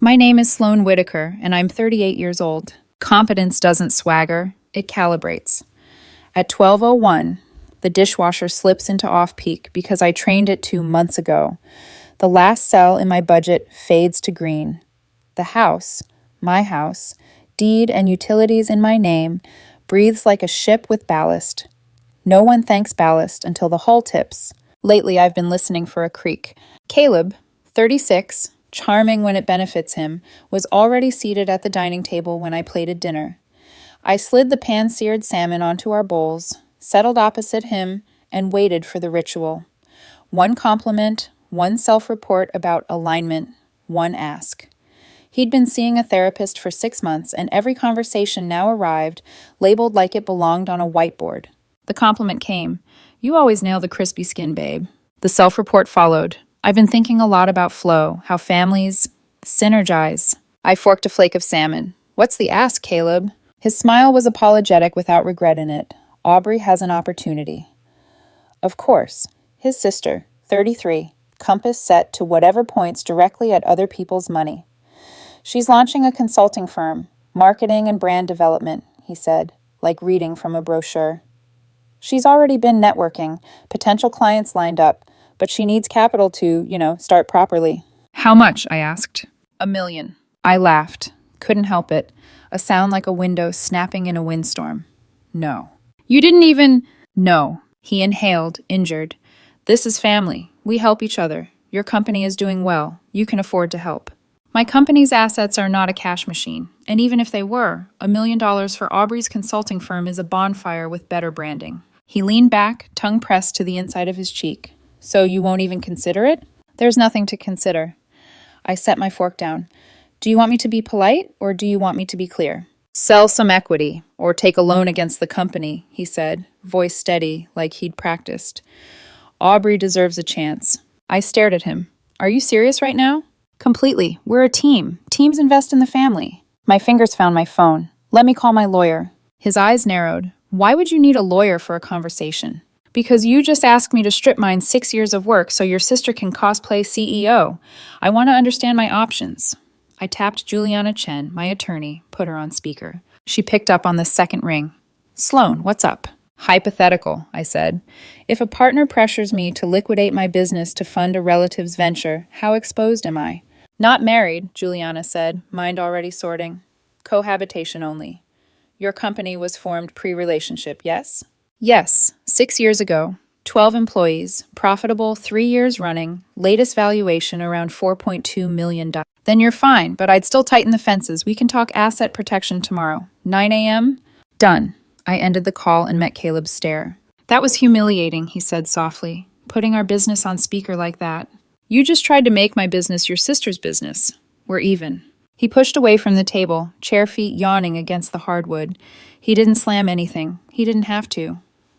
My name is Sloan Whitaker, and I'm 38 years old. Competence doesn't swagger, it calibrates. At 12:01, the dishwasher slips into off-peak because I trained it 2 months ago. The last cell in my budget fades to green. The house, my house, deed and utilities in my name, breathes like a ship with ballast. No one thanks ballast until the hull tips. Lately, I've been listening for a creak. Caleb, 36, charming when it benefits him, was already seated at the dining table when I plated dinner. I slid the pan-seared salmon onto our bowls, settled opposite him, and waited for the ritual. One compliment, one self-report about alignment, one ask. He'd been seeing a therapist for 6 months, and every conversation now arrived, labeled like it belonged on a whiteboard. The compliment came. "You always nail the crispy skin, babe." The self-report followed. "I've been thinking a lot about flow, how families synergize." I forked a flake of salmon. "What's the ask, Caleb?" His smile was apologetic without regret in it. "Aubrey has an opportunity." Of course, his sister, 33, compass set to whatever points directly at other people's money. "She's launching a consulting firm, marketing and brand development," he said, like reading from a brochure. "She's already been networking, potential clients lined up, but she needs capital to, start properly." "How much?" I asked. "1 million. I laughed. Couldn't help it. A sound like a window snapping in a windstorm. "No." "You didn't even—" "No." He inhaled, injured. "This is family. We help each other. Your company is doing well. You can afford to help." My company's assets are not a cash machine, and even if they were, $1 million for Aubrey's consulting firm is a bonfire with better branding. He leaned back, tongue pressed to the inside of his cheek. "So you won't even consider it?" "There's nothing to consider." I set my fork down. "Do you want me to be polite, or do you want me to be clear?" "Sell some equity, or take a loan against the company," he said, voice steady, like he'd practiced. "Aubrey deserves a chance." I stared at him. "Are you serious right now?" "Completely. We're a team. Teams invest in the family." My fingers found my phone. "Let me call my lawyer." His eyes narrowed. "Why would you need a lawyer for a conversation?" "Because you just asked me to strip mine 6 years of work so your sister can cosplay CEO. I want to understand my options." I tapped Juliana Chen, my attorney, put her on speaker. She picked up on the second ring. "Sloan, what's up?" "Hypothetical," I said. "If a partner pressures me to liquidate my business to fund a relative's venture, how exposed am I?" "Not married," Juliana said, mind already sorting. "Cohabitation only. Your company was formed pre-relationship, yes?" "Yes, 6 years ago. 12 employees, profitable 3 years running, latest valuation around $4.2 million. "Then you're fine, but I'd still tighten the fences. We can talk asset protection tomorrow. 9 a.m.? "Done." I ended the call and met Caleb's stare. "That was humiliating," he said softly, "putting our business on speaker like that. You just tried to make my business your sister's business. We're even." He pushed away from the table, chair feet yawning against the hardwood. He didn't slam anything. He didn't have to.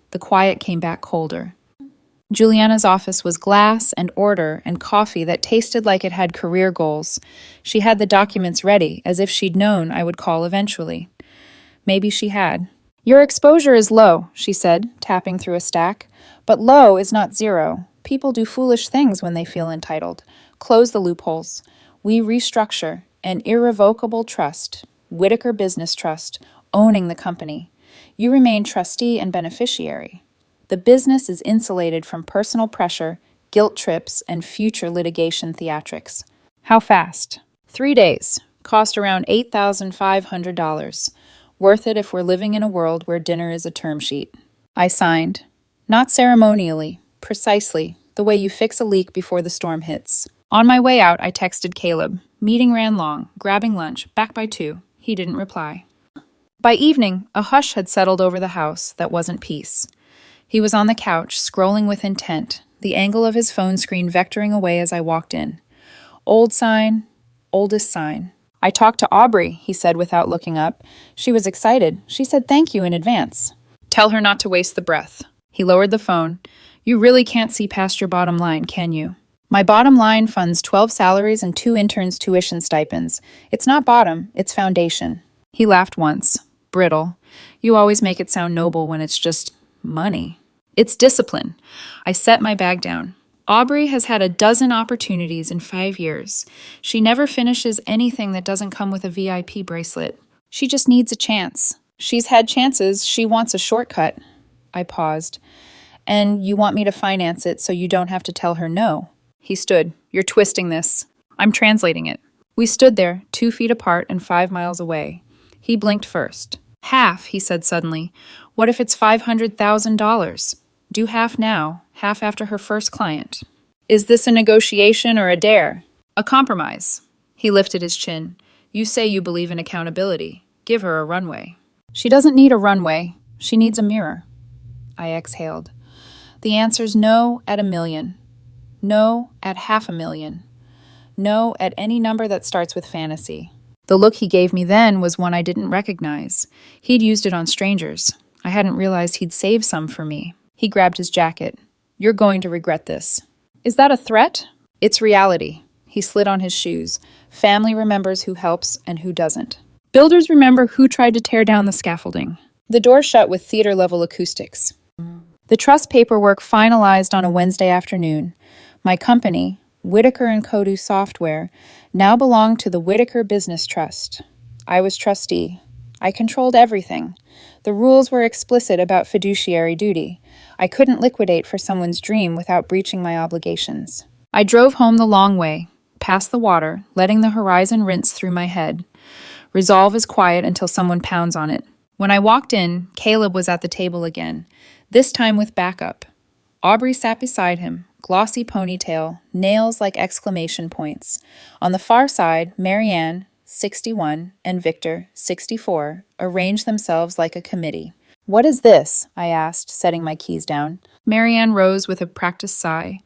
The quiet came back colder. Juliana's office was glass and order and coffee that tasted like it had career goals. She had the documents ready, as if she'd known I would call eventually. Maybe she had. "Your exposure is low," she said, tapping through a stack. "But low is not zero. People do foolish things when they feel entitled. Close the loopholes. We restructure an irrevocable trust, Whitaker Business Trust, owning the company. You remain trustee and beneficiary. The business is insulated from personal pressure, guilt trips, and future litigation theatrics." "How fast?" 3 days. Cost around $8,500. Worth it if we're living in a world where dinner is a term sheet. I signed. Not ceremonially, precisely, the way you fix a leak before the storm hits. On my way out, I texted Caleb. Meeting ran long, grabbing lunch, back by 2. He didn't reply. By evening, a hush had settled over the house that wasn't peace. He was on the couch, scrolling with intent, the angle of his phone screen vectoring away as I walked in. Old sign, oldest sign. "I talked to Aubrey," he said without looking up. "She was excited. She said thank you in advance." "Tell her not to waste the breath." He lowered the phone. "You really can't see past your bottom line, can you?" "My bottom line funds 12 salaries and 2 interns' tuition stipends. It's not bottom, it's foundation." He laughed once. Brittle. "You always make it sound noble when it's just money." "It's discipline." I set my bag down. Aubrey has had a dozen opportunities in 5 years. She never finishes anything that doesn't come with a VIP bracelet. She just needs a chance. She's had chances. She wants a shortcut. I paused. And you want me to finance it so you don't have to tell her no. He stood. You're twisting this. I'm translating it. We stood there, 2 feet apart and 5 miles away. He blinked first. Half, he said suddenly. What if it's $500,000? Do half now, half after her first client. Is this a negotiation or a dare? A compromise. He lifted his chin. You say you believe in accountability. Give her a runway. She doesn't need a runway. She needs a mirror. I exhaled. The answer's no at 1 million. No at 500,000. No at any number that starts with fantasy. The look he gave me then was one I didn't recognize. He'd used it on strangers. I hadn't realized he'd saved some for me. He grabbed his jacket. You're going to regret this. Is that a threat? It's reality. He slid on his shoes. Family remembers who helps and who doesn't. Builders remember who tried to tear down the scaffolding. The door shut with theater-level acoustics. The trust paperwork finalized on a Wednesday afternoon. My company, Whitaker & Kodu Software, now belonged to the Whitaker Business Trust. I was trustee. I controlled everything. The rules were explicit about fiduciary duty. I couldn't liquidate for someone's dream without breaching my obligations. I drove home the long way, past the water, letting the horizon rinse through my head. Resolve is quiet until someone pounds on it. When I walked in, Caleb was at the table again, this time with backup. Aubrey sat beside him, glossy ponytail, nails like exclamation points. On the far side, Marianne, 61, and Victor, 64, arranged themselves like a committee. What is this? I asked, setting my keys down. Marianne rose with a practiced sigh.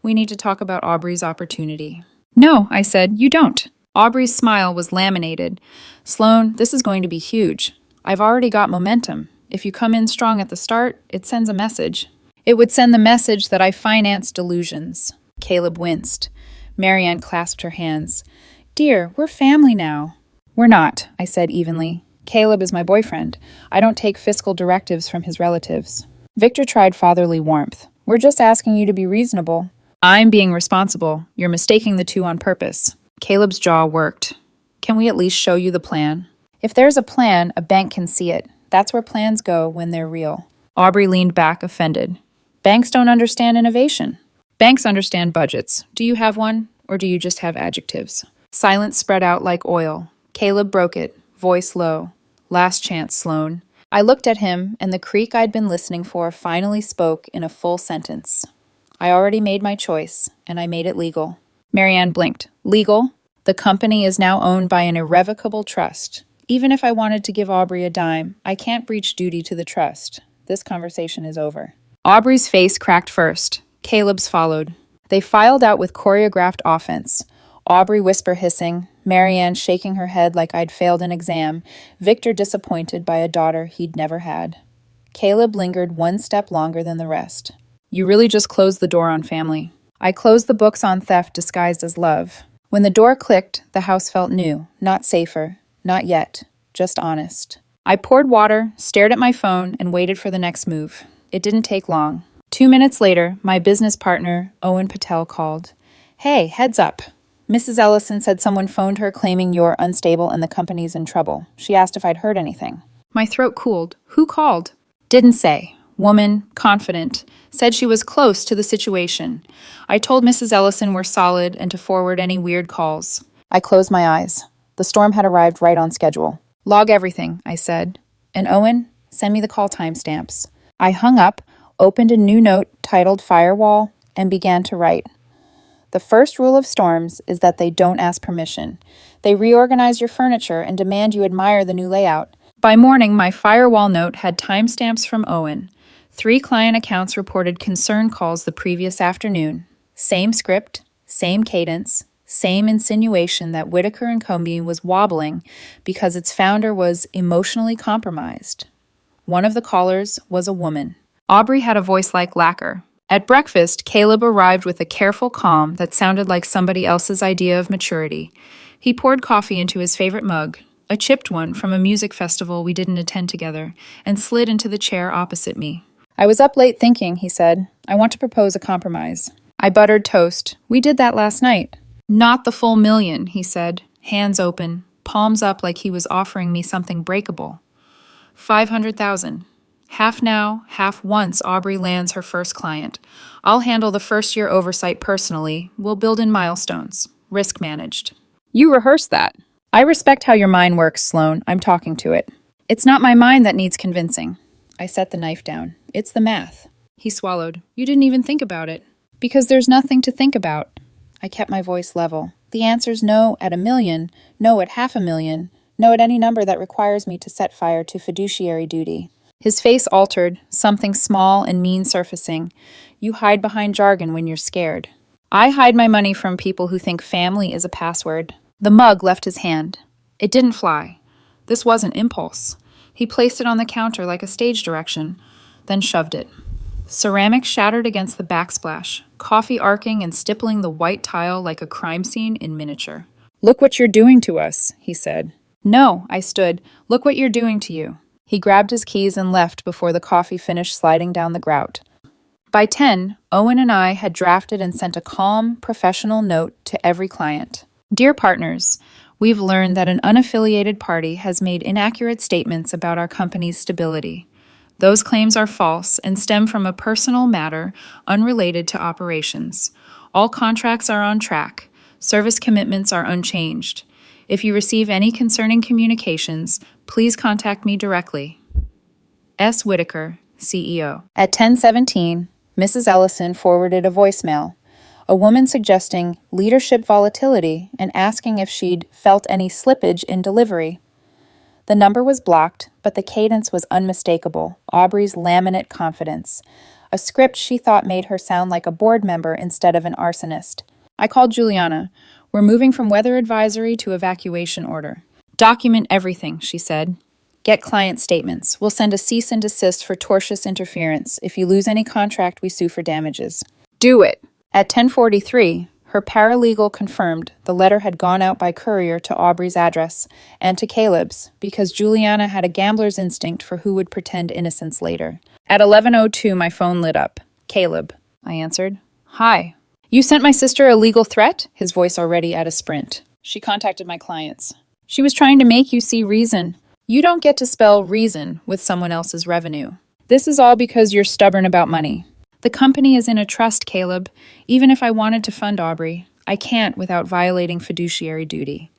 We need to talk about Aubrey's opportunity. No, I said, you don't. Aubrey's smile was laminated. Sloan, this is going to be huge. I've already got momentum. If you come in strong at the start, it sends a message. It would send the message that I finance delusions. Caleb winced. Marianne clasped her hands. Dear, we're family now. We're not, I said evenly. Caleb is my boyfriend. I don't take fiscal directives from his relatives. Victor tried fatherly warmth. We're just asking you to be reasonable. I'm being responsible. You're mistaking the two on purpose. Caleb's jaw worked. Can we at least show you the plan? If there's a plan, a bank can see it. That's where plans go when they're real. Aubrey leaned back, offended. Banks don't understand innovation. Banks understand budgets. Do you have one, or do you just have adjectives? Silence spread out like oil. Caleb broke it, voice low. Last chance, Sloan. I looked at him, and the creak I'd been listening for finally spoke in a full sentence. I already made my choice, and I made it legal. Marianne blinked. Legal? The company is now owned by an irrevocable trust. Even if I wanted to give Aubrey a dime, I can't breach duty to the trust. This conversation is over. Aubrey's face cracked first. Caleb's followed. They filed out with choreographed offense. Aubrey whisper hissing, Marianne shaking her head like I'd failed an exam, Victor disappointed by a daughter he'd never had. Caleb lingered one step longer than the rest. You really just closed the door on family. I closed the books on theft disguised as love. When the door clicked, the house felt new, not safer, not yet, just honest. I poured water, stared at my phone, and waited for the next move. It didn't take long. 2 minutes later, my business partner, Owen Patel, called. Hey, heads up. Mrs. Ellison said someone phoned her claiming you're unstable and the company's in trouble. She asked if I'd heard anything. My throat cooled. Who called? Didn't say. Woman, confident. Said she was close to the situation. I told Mrs. Ellison we're solid and to forward any weird calls. I closed my eyes. The storm had arrived right on schedule. Log everything, I said. And Owen, send me the call timestamps. I hung up, opened a new note titled Firewall, and began to write. The first rule of storms is that they don't ask permission. They reorganize your furniture and demand you admire the new layout. By morning, my firewall note had timestamps from Owen. 3 client accounts reported concern calls the previous afternoon. Same script, same cadence, same insinuation that Whitaker & Company was wobbling because its founder was emotionally compromised. One of the callers was a woman. Aubrey had a voice like lacquer. At breakfast, Caleb arrived with a careful calm that sounded like somebody else's idea of maturity. He poured coffee into his favorite mug, a chipped one from a music festival we didn't attend together, and slid into the chair opposite me. I was up late thinking, he said. I want to propose a compromise. I buttered toast. We did that last night. Not the full million, he said, hands open, palms up like he was offering me something breakable. 500,000. Half now, half once Aubrey lands her first client. I'll handle the first-year oversight personally. We'll build in milestones. Risk managed. You rehearsed that. I respect how your mind works, Sloan. I'm talking to it. It's not my mind that needs convincing. I set the knife down. It's the math. He swallowed. You didn't even think about it. Because there's nothing to think about. I kept my voice level. The answer's no at 1 million, no at 500,000, no at any number that requires me to set fire to fiduciary duty. His face altered, something small and mean surfacing. You hide behind jargon when you're scared. I hide my money from people who think family is a password. The mug left his hand. It didn't fly. This wasn't impulse. He placed it on the counter like a stage direction, then shoved it. Ceramic shattered against the backsplash, coffee arcing and stippling the white tile like a crime scene in miniature. Look what you're doing to us, he said. No, I stood. Look what you're doing to you. He grabbed his keys and left before the coffee finished sliding down the grout. By 10, Owen and I had drafted and sent a calm, professional note to every client. Dear partners, we've learned that an unaffiliated party has made inaccurate statements about our company's stability. Those claims are false and stem from a personal matter unrelated to operations. All contracts are on track. Service commitments are unchanged. If you receive any concerning communications, please contact me directly. S. Whitaker, CEO. At 10:17, Mrs. Ellison forwarded a voicemail, a woman suggesting leadership volatility and asking if she'd felt any slippage in delivery. The number was blocked, but the cadence was unmistakable, Aubrey's laminate confidence, a script she thought made her sound like a board member instead of an arsonist. I called Juliana. We're moving from weather advisory to evacuation order. Document everything, she said. Get client statements. We'll send a cease and desist for tortious interference. If you lose any contract, we sue for damages. Do it. At 10:43, her paralegal confirmed the letter had gone out by courier to Aubrey's address and to Caleb's because Juliana had a gambler's instinct for who would pretend innocence later. At 11:02, my phone lit up. Caleb, I answered. Hi. You sent my sister a legal threat? His voice already at a sprint. She contacted my clients. She was trying to make you see reason. You don't get to spell reason with someone else's revenue. This is all because you're stubborn about money. The company is in a trust, Caleb. Even if I wanted to fund Aubrey, I can't without violating fiduciary duty.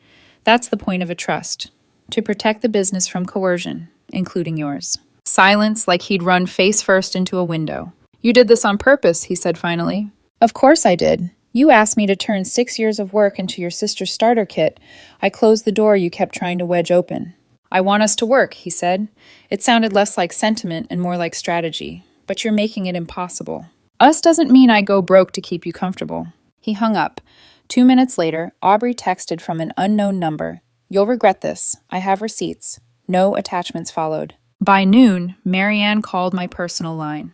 That's the point of a trust, to protect the business from coercion, including yours. Silence like he'd run face first into a window. You did this on purpose, he said finally. Of course I did. You asked me to turn 6 years of work into your sister's starter kit. I closed the door you kept trying to wedge open. I want us to work, he said. It sounded less like sentiment and more like strategy. But you're making it impossible. Us doesn't mean I go broke to keep you comfortable. He hung up. 2 minutes later, Aubrey texted from an unknown number. You'll regret this. I have receipts. No attachments followed. By noon, Marianne called my personal line.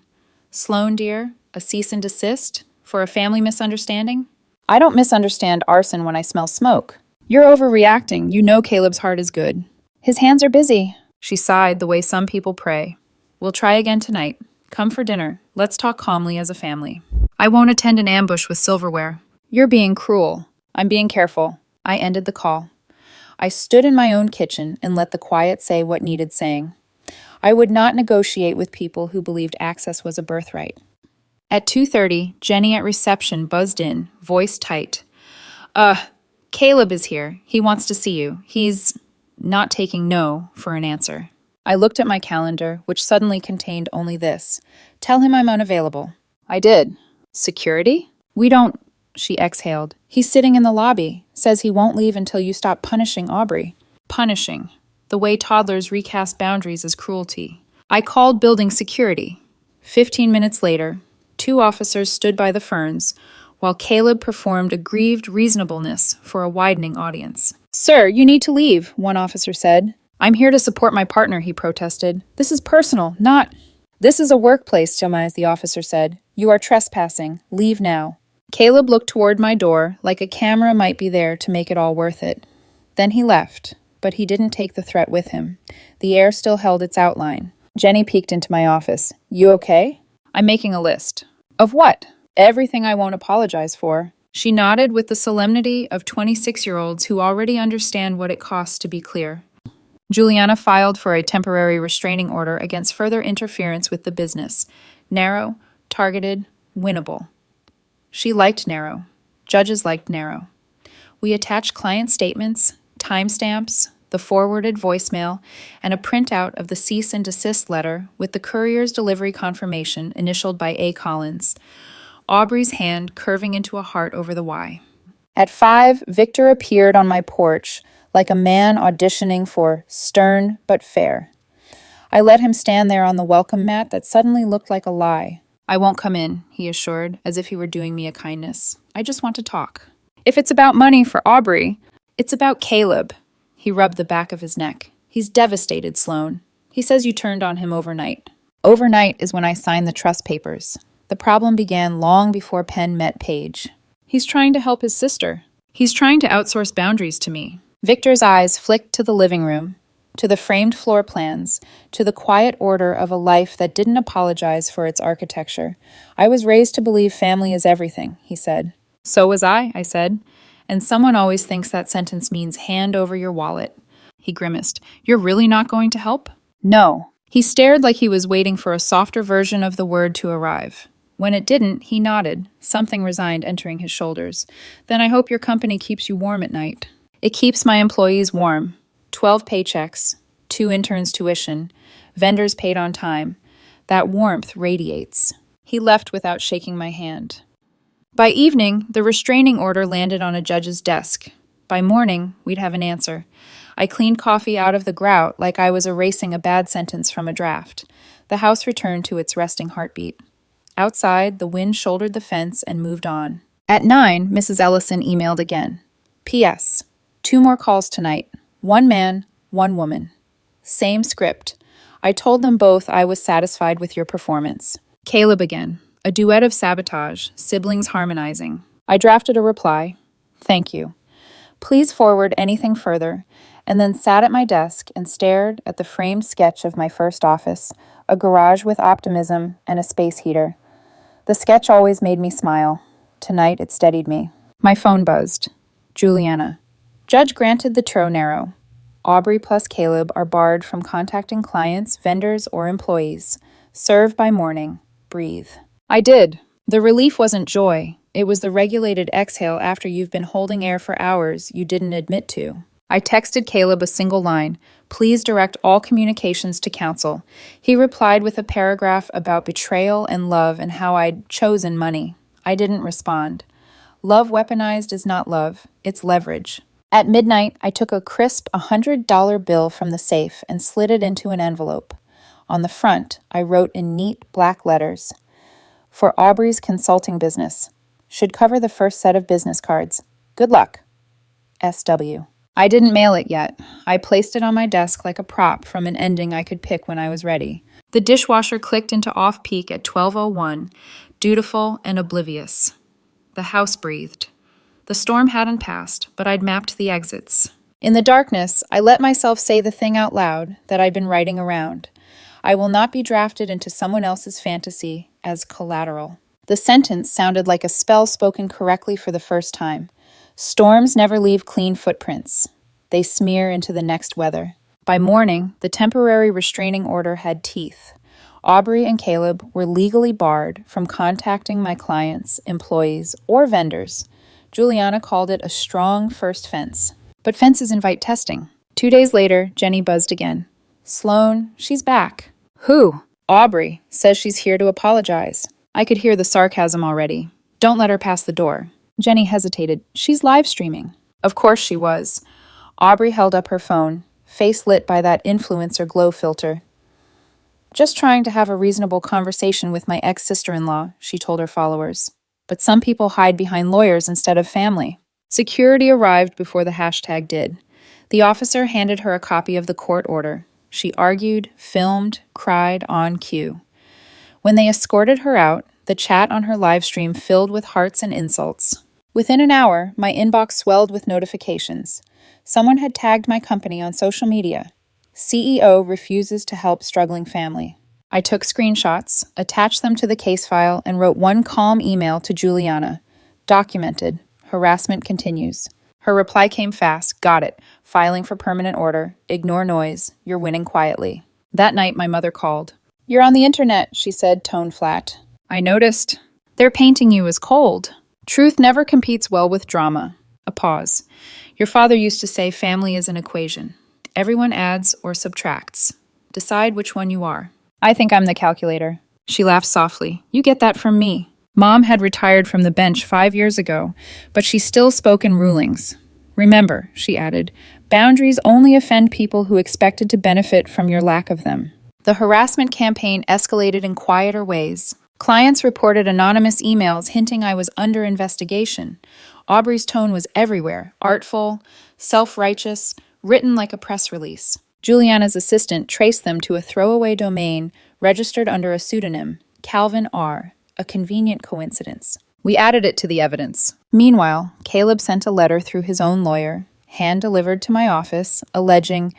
Sloan, dear, a cease and desist? For a family misunderstanding? I don't misunderstand arson when I smell smoke. You're overreacting. You know Caleb's heart is good. His hands are busy. She sighed the way some people pray. We'll try again tonight. Come for dinner. Let's talk calmly as a family. I won't attend an ambush with silverware. You're being cruel. I'm being careful. I ended the call. I stood in my own kitchen and let the quiet say what needed saying. I would not negotiate with people who believed access was a birthright. At 2:30, Jenny at reception buzzed in, voice tight. Caleb is here. He wants to see you. He's not taking no for an answer. I looked at my calendar, which suddenly contained only this. Tell him I'm unavailable. I did. Security? We don't... She exhaled. He's sitting in the lobby. Says he won't leave until you stop punishing Aubrey. Punishing. The way toddlers recast boundaries is cruelty. I called building security. 15 minutes later, 2 officers stood by the ferns, while Caleb performed aggrieved reasonableness for a widening audience. Sir, you need to leave, one officer said. I'm here to support my partner, he protested. This is personal, not... This is a workplace, Jomaz, the officer said. You are trespassing. Leave now. Caleb looked toward my door, like a camera might be there to make it all worth it. Then he left, but he didn't take the threat with him. The air still held its outline. Jenny peeked into my office. You okay? I'm making a list. Of what? Everything I won't apologize for. She nodded with the solemnity of 26-year-olds who already understand what it costs to be clear. Juliana filed for a temporary restraining order against further interference with the business. Narrow, targeted, winnable. She liked narrow. Judges liked narrow. We attached client statements, timestamps, the forwarded voicemail, and a printout of the cease and desist letter with the courier's delivery confirmation initialed by A. Collins. Aubrey's hand curving into a heart over the Y. At 5, Victor appeared on my porch like a man auditioning for Stern but Fair. I let him stand there on the welcome mat that suddenly looked like a lie. I won't come in, he assured, as if he were doing me a kindness. I just want to talk. If it's about money for Aubrey, it's about Caleb. He rubbed the back of his neck. He's devastated, Sloan. He says you turned on him overnight. Overnight is when I signed the trust papers. The problem began long before Penn met Paige. He's trying to help his sister. He's trying to outsource boundaries to me. Victor's eyes flicked to the living room, to the framed floor plans, to the quiet order of a life that didn't apologize for its architecture. I was raised to believe family is everything, he said. So was I said. And someone always thinks that sentence means hand over your wallet. He grimaced. You're really not going to help? No. He stared like he was waiting for a softer version of the word to arrive. When it didn't, he nodded, something resigned entering his shoulders. Then I hope your company keeps you warm at night. It keeps my employees warm. 12 paychecks, 2 interns' tuition, vendors paid on time. That warmth radiates. He left without shaking my hand. By evening, the restraining order landed on a judge's desk. By morning, we'd have an answer. I cleaned coffee out of the grout like I was erasing a bad sentence from a draft. The house returned to its resting heartbeat. Outside, the wind shouldered the fence and moved on. At 9, Mrs. Ellison emailed again. P.S. 2 more calls tonight. 1 man, 1 woman. Same script. I told them both I was satisfied with your performance. Caleb again. A duet of sabotage, siblings harmonizing. I drafted a reply. Thank you. Please forward anything further, and then sat at my desk and stared at the framed sketch of my first office, a garage with optimism and a space heater. The sketch always made me smile. Tonight it steadied me. My phone buzzed. Juliana. Judge granted the tro narrow. Aubrey plus Caleb are barred from contacting clients, vendors, or employees. Serve by morning. Breathe. I did. The relief wasn't joy. It was the regulated exhale after you've been holding air for hours you didn't admit to. I texted Caleb a single line. Please direct all communications to counsel. He replied with a paragraph about betrayal and love and how I'd chosen money. I didn't respond. Love weaponized is not love. It's leverage. At midnight, I took a crisp $100 bill from the safe and slid it into an envelope. On the front, I wrote in neat black letters, for Aubrey's consulting business. Should cover the first set of business cards. Good luck. S.W. I didn't mail it yet. I placed it on my desk like a prop from an ending I could pick when I was ready. The dishwasher clicked into off-peak at 12:01, dutiful and oblivious. The house breathed. The storm hadn't passed, but I'd mapped the exits. In the darkness, I let myself say the thing out loud that I'd been writing around. I will not be drafted into someone else's fantasy as collateral. The sentence sounded like a spell spoken correctly for the first time. Storms never leave clean footprints. They smear into the next weather. By morning, the temporary restraining order had teeth. Aubrey and Caleb were legally barred from contacting my clients, employees, or vendors. Juliana called it a strong first fence. But fences invite testing. 2 days later, Jenny buzzed again. Sloan, she's back. Who? Aubrey says she's here to apologize. I could hear the sarcasm already. Don't let her pass the door. Jenny hesitated. She's live streaming. Of course she was. Aubrey held up her phone, face lit by that influencer glow filter. Just trying to have a reasonable conversation with my ex-sister-in-law, she told her followers. But some people hide behind lawyers instead of family. Security arrived before the hashtag did. The officer handed her a copy of the court order. She argued, filmed, cried on cue. When they escorted her out, the chat on her live stream filled with hearts and insults. Within an hour, my inbox swelled with notifications. Someone had tagged my company on social media. CEO refuses to help struggling family. I took screenshots, attached them to the case file, and wrote one calm email to Juliana. Documented. Harassment continues. Her reply came fast. Got it. Filing for permanent order. Ignore noise. You're winning quietly. That night, my mother called. You're on the internet, she said, tone flat. I noticed. They're painting you as cold. Truth never competes well with drama. A pause. Your father used to say family is an equation. Everyone adds or subtracts. Decide which one you are. I think I'm the calculator. She laughed softly. You get that from me. Mom had retired from the bench 5 years ago, but she still spoke in rulings. Remember, she added, boundaries only offend people who expected to benefit from your lack of them. The harassment campaign escalated in quieter ways. Clients reported anonymous emails hinting I was under investigation. Aubrey's tone was everywhere, artful, self-righteous, written like a press release. Juliana's assistant traced them to a throwaway domain registered under a pseudonym, Calvin R., a convenient coincidence. We added it to the evidence. Meanwhile, Caleb sent a letter through his own lawyer, hand-delivered to my office, alleging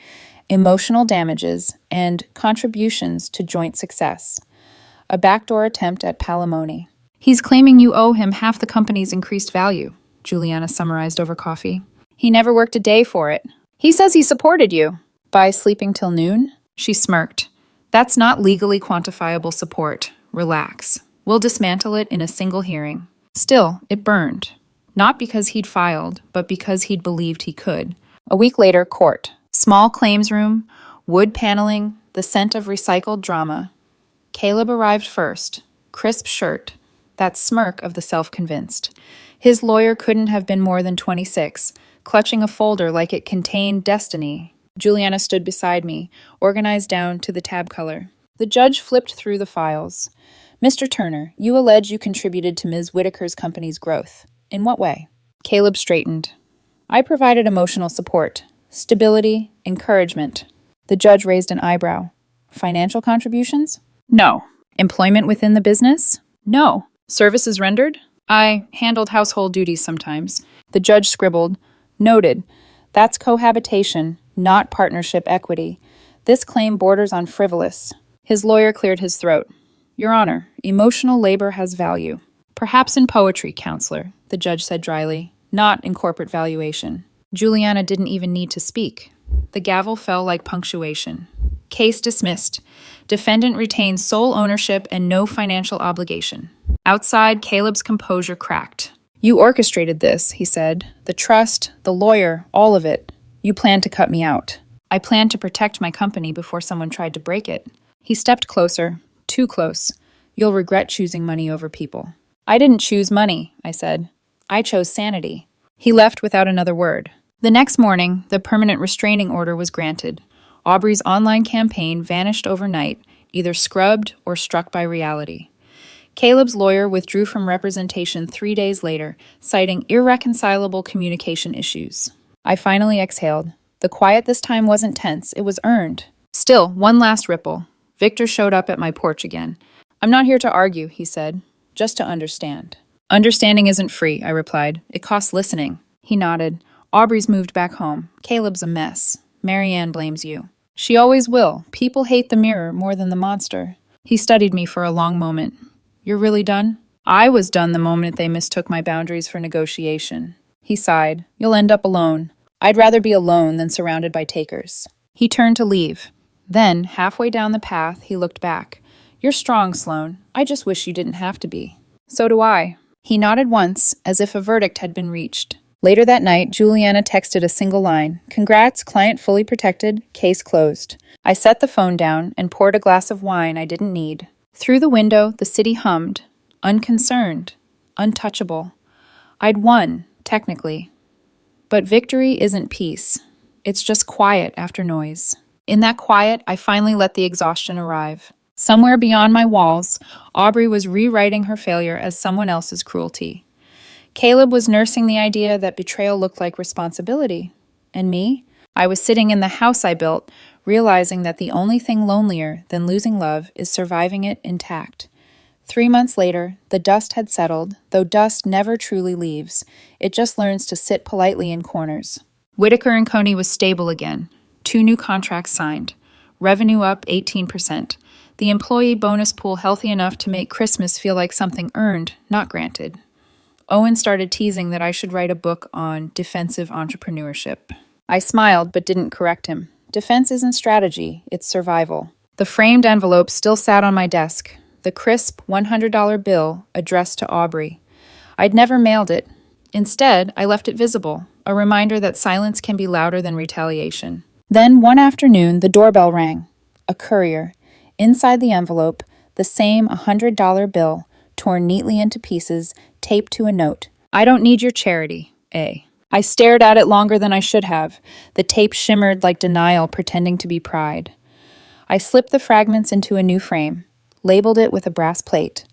emotional damages and contributions to joint success. A backdoor attempt at palimony. He's claiming you owe him half the company's increased value, Juliana summarized over coffee. He never worked a day for it. He says he supported you. By sleeping till noon? She smirked. That's not legally quantifiable support. Relax. We'll dismantle it in a single hearing. Still, it burned. Not because he'd filed, but because he'd believed he could. A week later, court. Small claims room, wood paneling, the scent of recycled drama. Caleb arrived first. Crisp shirt. That smirk of the self-convinced. His lawyer couldn't have been more than 26, clutching a folder like it contained destiny. Juliana stood beside me, organized down to the tab color. The judge flipped through the files. Mr. Turner, you allege you contributed to Ms. Whitaker's company's growth. In what way? Caleb straightened. I provided emotional support, stability, encouragement. The judge raised an eyebrow. Financial contributions? No. Employment within the business? No. Services rendered? I handled household duties sometimes. The judge scribbled. Noted. That's cohabitation, not partnership equity. This claim borders on frivolous. His lawyer cleared his throat. Your Honor, emotional labor has value. Perhaps in poetry, counselor, the judge said dryly, not in corporate valuation. Juliana didn't even need to speak. The gavel fell like punctuation. Case dismissed. Defendant retains sole ownership and no financial obligation. Outside, Caleb's composure cracked. You orchestrated this, he said. The trust, the lawyer, all of it. You planned to cut me out. I planned to protect my company before someone tried to break it. He stepped closer. Too close. You'll regret choosing money over people. I didn't choose money, I said. I chose sanity. He left without another word. The next morning, the permanent restraining order was granted. Aubrey's online campaign vanished overnight, either scrubbed or struck by reality. Caleb's lawyer withdrew from representation 3 days later, citing irreconcilable communication issues. I finally exhaled. The quiet this time wasn't tense, it was earned. Still, one last ripple. Victor showed up at my porch again. I'm not here to argue, he said, just to understand. Understanding isn't free, I replied. It costs listening. He nodded. Aubrey's moved back home. Caleb's a mess. Marianne blames you. She always will. People hate the mirror more than the monster. He studied me for a long moment. You're really done? I was done the moment they mistook my boundaries for negotiation. He sighed. You'll end up alone. I'd rather be alone than surrounded by takers. He turned to leave. Then, halfway down the path, he looked back. You're strong, Sloan. I just wish you didn't have to be. So do I. He nodded once, as if a verdict had been reached. Later that night, Juliana texted a single line. Congrats, client fully protected, case closed. I set the phone down and poured a glass of wine I didn't need. Through the window, the city hummed. Unconcerned. Untouchable. I'd won, technically. But victory isn't peace. It's just quiet after noise. In that quiet, I finally let the exhaustion arrive. Somewhere beyond my walls, Aubrey was rewriting her failure as someone else's cruelty. Caleb was nursing the idea that betrayal looked like responsibility. And me? I was sitting in the house I built, realizing that the only thing lonelier than losing love is surviving it intact. 3 months later, the dust had settled, though dust never truly leaves. It just learns to sit politely in corners. Whitaker & Coney was stable again. 2 new contracts signed. Revenue up 18%. The employee bonus pool healthy enough to make Christmas feel like something earned, not granted. Owen started teasing that I should write a book on defensive entrepreneurship. I smiled but didn't correct him. Defense isn't strategy, it's survival. The framed envelope still sat on my desk, the crisp $100 bill addressed to Aubrey. I'd never mailed it. Instead, I left it visible, a reminder that silence can be louder than retaliation. Then one afternoon, the doorbell rang. A courier. Inside the envelope, the same $100 bill, torn neatly into pieces, taped to a note. I don't need your charity, A. I stared at it longer than I should have. The tape shimmered like denial pretending to be pride. I slipped the fragments into a new frame, labeled it with a brass plate.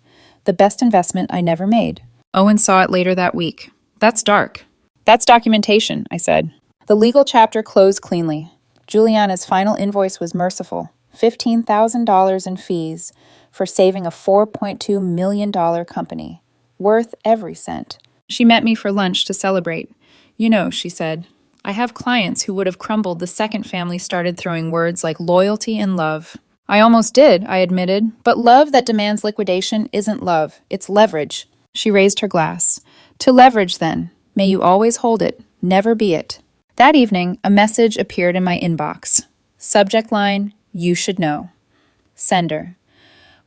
The best investment I never made. Owen saw it later that week. That's dark. That's documentation, I said. The legal chapter closed cleanly. Juliana's final invoice was merciful. $15,000 in fees for saving a $4.2 million company. Worth every cent. She met me for lunch to celebrate. You know, she said, I have clients who would have crumbled the second family started throwing words like loyalty and love. I almost did, I admitted, but love that demands liquidation isn't love, it's leverage. She raised her glass. To leverage, then. May you always hold it, never be it. That evening, a message appeared in my inbox. Subject line, you should know. Sender.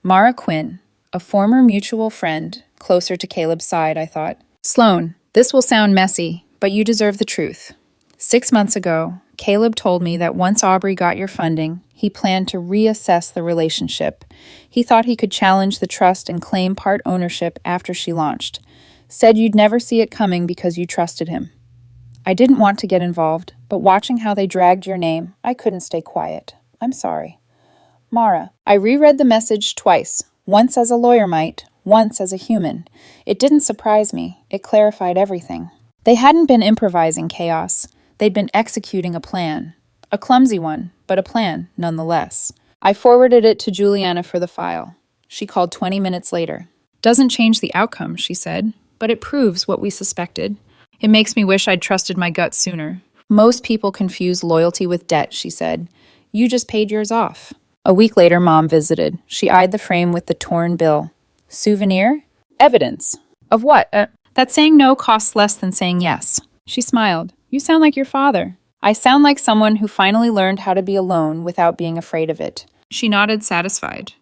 Mara Quinn, a former mutual friend, closer to Caleb's side, I thought. Sloan, this will sound messy, but you deserve the truth. 6 months ago, Caleb told me that once Aubrey got your funding, he planned to reassess the relationship. He thought he could challenge the trust and claim part ownership after she launched. Said you'd never see it coming because you trusted him. I didn't want to get involved, but watching how they dragged your name, I couldn't stay quiet. I'm sorry. Mara, I reread the message twice, once as a lawyer might, once as a human. It didn't surprise me. It clarified everything. They hadn't been improvising chaos. They'd been executing a plan. A clumsy one, but a plan nonetheless. I forwarded it to Juliana for the file. She called 20 minutes later. Doesn't change the outcome, she said, but it proves what we suspected. It makes me wish I'd trusted my gut sooner. Most people confuse loyalty with debt, she said. You just paid yours off. A week later, Mom visited. She eyed the frame with the torn bill. Souvenir? Evidence. Of what? That saying no costs less than saying yes. She smiled. You sound like your father. I sound like someone who finally learned how to be alone without being afraid of it. She nodded, satisfied.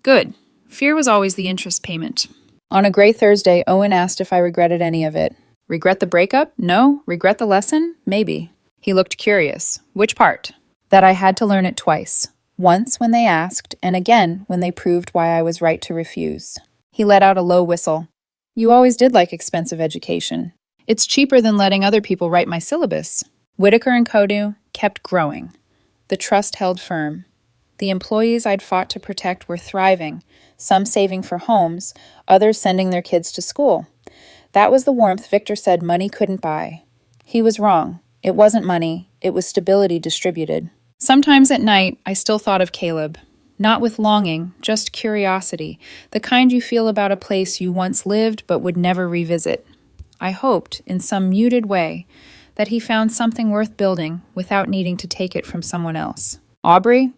Good. Fear was always the interest payment. On a gray Thursday, Owen asked if I regretted any of it. Regret the breakup? No. Regret the lesson? Maybe. He looked curious. Which part? That I had to learn it twice. Once when they asked, and again when they proved why I was right to refuse. He let out a low whistle. You always did like expensive education. It's cheaper than letting other people write my syllabus. Whitaker and Kodu kept growing. The trust held firm. The employees I'd fought to protect were thriving, some saving for homes, others sending their kids to school. That was the warmth Victor said money couldn't buy. He was wrong. It wasn't money. It was stability distributed. Sometimes at night, I still thought of Caleb. Not with longing, just curiosity, the kind you feel about a place you once lived but would never revisit. I hoped, in some muted way, that he found something worth building without needing to take it from someone else. Aubrey?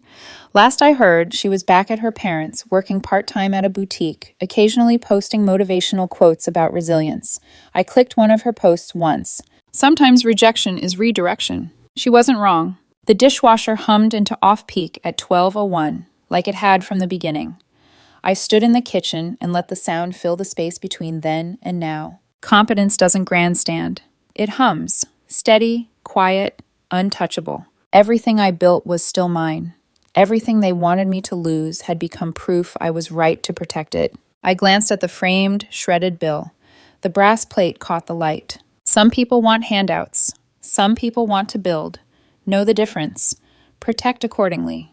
Last I heard, she was back at her parents', working part-time at a boutique, occasionally posting motivational quotes about resilience. I clicked one of her posts once. Sometimes rejection is redirection. She wasn't wrong. The dishwasher hummed into off-peak at 12:01, like it had from the beginning. I stood in the kitchen and let the sound fill the space between then and now. Competence doesn't grandstand. It hums, steady, quiet, untouchable. Everything I built was still mine. Everything they wanted me to lose had become proof I was right to protect it. I glanced at the framed, shredded bill. The brass plate caught the light. Some people want handouts. Some people want to build. Know the difference. Protect accordingly.